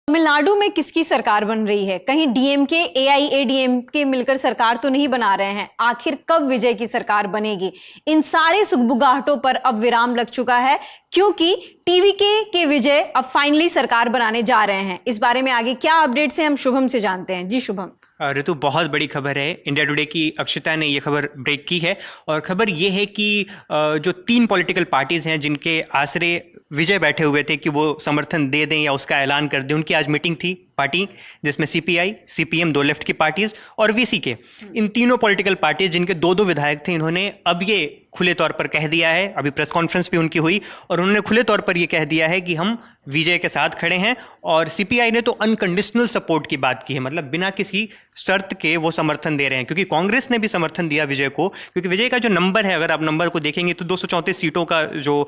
तमिलनाडु में किसकी सरकार बन रही है? कहीं डीएमके एआईएडीएमके मिलकर सरकार तो नहीं बना रहे हैं। आखिर कब विजय की सरकार बनेगी? इन सारे सुगबुगाहटों पर अब विराम लग चुका है, क्योंकि टीवीके के विजय अब फाइनली सरकार बनाने जा रहे हैं। इस बारे में आगे क्या अपडेट्स हैं हम शुभम से जानते हैं। जी शुभम। ऋतु, बहुत बड़ी खबर है। इंडिया टुडे की अक्षता ने ये खबर ब्रेक की है और खबर ये है कि जो 3 पॉलिटिकल पार्टीज हैं जिनके आसरे विजय बैठे हुए थे कि वो समर्थन दे दें या उसका ऐलान कर दें, उनकी आज मीटिंग थी पार्टी, जिसमें सीपीआई, सीपीएम, 2 लेफ्ट की पार्टीज और वीसीके, इन तीनों पॉलिटिकल पार्टीज जिनके 2-2 विधायक थे, इन्होंने अब ये खुले तौर पर कह दिया है, अभी प्रेस कॉन्फ्रेंस भी उनकी हुई और उन्होंने खुले तौर पर ये कह दिया है कि हम विजय के साथ खड़े हैं। और सीपीआई ने तो अनकंडीशनल सपोर्ट की बात की है, मतलब बिना किसी शर्त के वो समर्थन दे रहे हैं, क्योंकि कांग्रेस ने भी समर्थन दिया विजय को, क्योंकि विजय का जो नंबर है, अगर आप नंबर को देखेंगे तो 234 सीटों का जो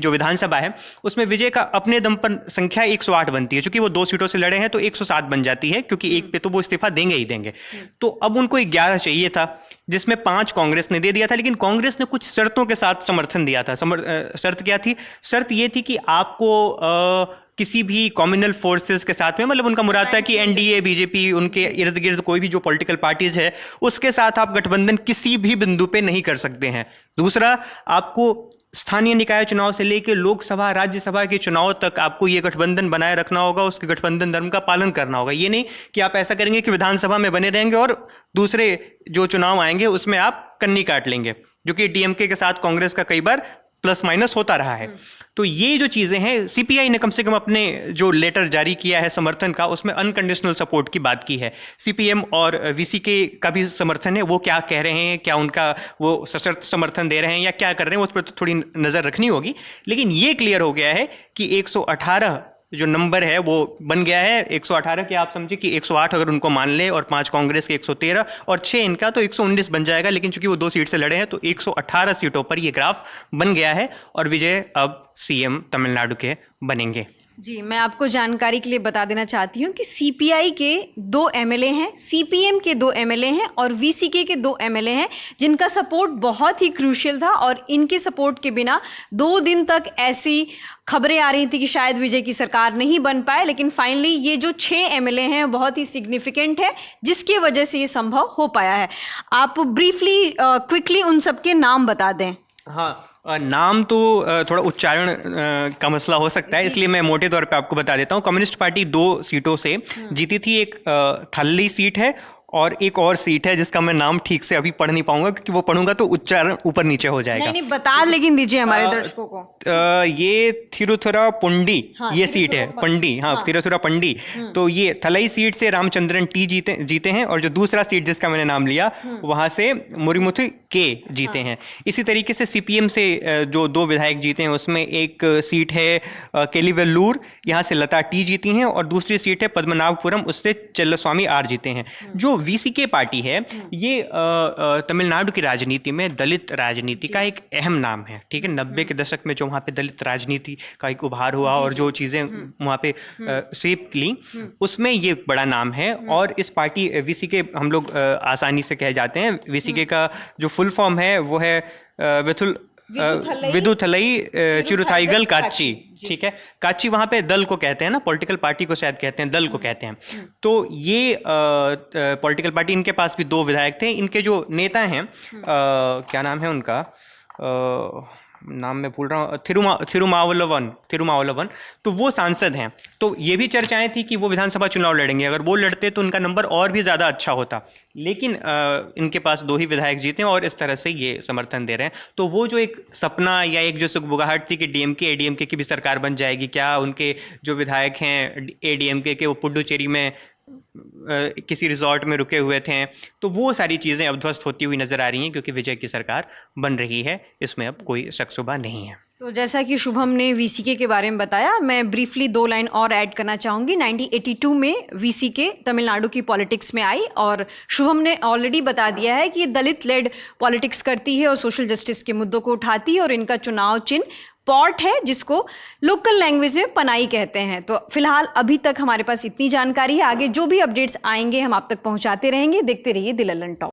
विधानसभा है, उसमें विजय का अपने दम पर संख्या 108 बनती है। चूंकि वो 2 सीटों से लड़े हैं तो 107 बन जाती है, क्योंकि एक पे तो वो इस्तीफा देंगे ही देंगे। तो अब उनको 11 चाहिए था, जिसमें 5 कांग्रेस ने दे दिया था, लेकिन कांग्रेस ने कुछ शर्तों के साथ समर्थन दिया था। शर्त क्या थी? शर्त ये थी कि आपको किसी भी कम्युनल फोर्सेस के साथ में, मतलब उनका मुराद था कि एनडीए, बीजेपी, उनके इर्द गिर्द कोई भी जो पॉलिटिकल पार्टीज है उसके साथ आप गठबंधन किसी भी बिंदु पे नहीं कर सकते हैं। दूसरा, आपको स्थानीय निकाय चुनाव से लेकर लोकसभा, राज्यसभा के चुनाव तक आपको ये गठबंधन बनाए रखना होगा, उसके गठबंधन धर्म का पालन करना होगा। ये नहीं कि आप ऐसा करेंगे कि विधानसभा में बने रहेंगे और दूसरे जो चुनाव आएंगे उसमें आप कन्नी काट लेंगे, जो कि डीएमके के साथ कांग्रेस का कई बार प्लस माइनस होता रहा है। तो ये जो चीज़ें हैं, सीपीआई ने कम से कम अपने जो लेटर जारी किया है समर्थन का, उसमें अनकंडीशनल सपोर्ट की बात की है। सीपीएम और वीसीके का भी समर्थन है, वो क्या कह रहे हैं, क्या उनका वो सशर्त समर्थन दे रहे हैं या क्या कर रहे हैं, उस पर तो थोड़ी नज़र रखनी होगी। लेकिन ये क्लियर हो गया है कि 118 जो नंबर है वो बन गया है। 118 के आप समझिए कि 108 अगर उनको मान ले और 5 कांग्रेस के 113 और 6 इनका, तो 119 बन जाएगा। लेकिन चूंकि वो 2 सीट से लड़े हैं तो 118 सीटों पर ये ग्राफ बन गया है और विजय अब सीएम तमिलनाडु के बनेंगे। जी, मैं आपको जानकारी के लिए बता देना चाहती हूँ कि सीपीआई के 2 एमएलए हैं, सीपीएम के 2 एमएलए हैं और वीसीके के 2 एमएलए हैं, जिनका सपोर्ट बहुत ही क्रूशियल था। और इनके सपोर्ट के बिना 2 दिन तक ऐसी खबरें आ रही थी कि शायद विजय की सरकार नहीं बन पाए, लेकिन फाइनली ये जो 6 एमएलए हैं बहुत ही सिग्निफिकेंट है, जिसकी वजह से ये संभव हो पाया है। आप ब्रीफली क्विकली उन सबके नाम बता दें। हाँ, नाम तो थोड़ा उच्चारण का मसला हो सकता है, इसलिए मैं मोटे तौर पे आपको बता देता हूँ। कम्युनिस्ट पार्टी 2 सीटों से जीती थी। एक थल्ली सीट है और एक और सीट है जिसका मैं नाम ठीक से अभी पढ़ नहीं पाऊंगा, क्योंकि वो पढ़ूंगा तो उच्चारण ऊपर नीचे हो जाएगा। नहीं बता लेकिन दीजिए हमारे दर्शकों को। ये थिरुथिरापंडी, हाँ, ये सीट है, पंडी, हाँ, थिरुथिरापंडी। तो ये थलई सीट से रामचंद्रन टी जीते हैं और जो दूसरा सीट जिसका मैंने नाम लिया वहां से मुरीमुथु के जीते हैं। इसी तरीके से सीपीएम से जो 2 विधायक जीते हैं उसमें एक सीट है केलीवेल्लूर, यहाँ से लता टी जीती हैं और दूसरी सीट है पद्मनाभपुरम, उससे चेल्लस्वामी आर जीते हैं। जो वीसीके पार्टी है ये तमिलनाडु की राजनीति में दलित राजनीति का एक अहम नाम है। ठीक है, 90 के दशक में जो वहाँ पे दलित राजनीति का एक उभार हुआ और जो चीज़ें वहाँ पे शेप ली, उसमें ये बड़ा नाम है। और इस पार्टी वीसीके हम लोग आसानी से कह जाते हैं। वीसीके का जो फुल फॉर्म है वो है विदुथलई चिरुथाईगल काच्ची। ठीक है, काच्ची वहाँ पे दल को कहते हैं ना, पॉलिटिकल पार्टी को शायद कहते हैं, दल को कहते हैं। तो ये पॉलिटिकल पार्टी, इनके पास भी 2 विधायक थे। इनके जो नेता हैं, क्या नाम है उनका, नाम मैं भूल रहा हूँ, थिरुमावलवन, तो वो सांसद हैं। तो ये भी चर्चाएं थी कि वो विधानसभा चुनाव लड़ेंगे, अगर वो लड़ते तो उनका नंबर और भी ज़्यादा अच्छा होता। लेकिन इनके पास 2 ही विधायक जीते और इस तरह से ये समर्थन दे रहे हैं। तो वो जो एक सपना या एक जो सुगबुगाहट थी कि डीएमके एडीएमके की भी सरकार बन जाएगी, क्या उनके जो विधायक हैं एडीएमके के वो पुडुचेरी में किसी रिजॉर्ट में रुके हुए थे, तो वो सारी चीज़ें अब ध्वस्त होती हुई नजर आ रही हैं, क्योंकि विजय की सरकार बन रही है, इसमें अब कोई शक शुबा नहीं है। तो जैसा कि शुभम ने वीसीके के बारे में बताया, मैं ब्रीफली 2 लाइन और ऐड करना चाहूँगी। 1982 में वीसीके तमिलनाडु की पॉलिटिक्स में आई और शुभम ने ऑलरेडी बता दिया है कि ये दलित लेड पॉलिटिक्स करती है और सोशल जस्टिस के मुद्दों को उठाती है और इनका चुनाव चिन्ह पॉट है, जिसको लोकल लैंग्वेज में पनाई कहते हैं। तो फिलहाल अभी तक हमारे पास इतनी जानकारी है, आगे जो भी अपडेट्स आएंगे हम आप तक पहुंचाते रहेंगे। देखते रहिए द लल्लन टॉप।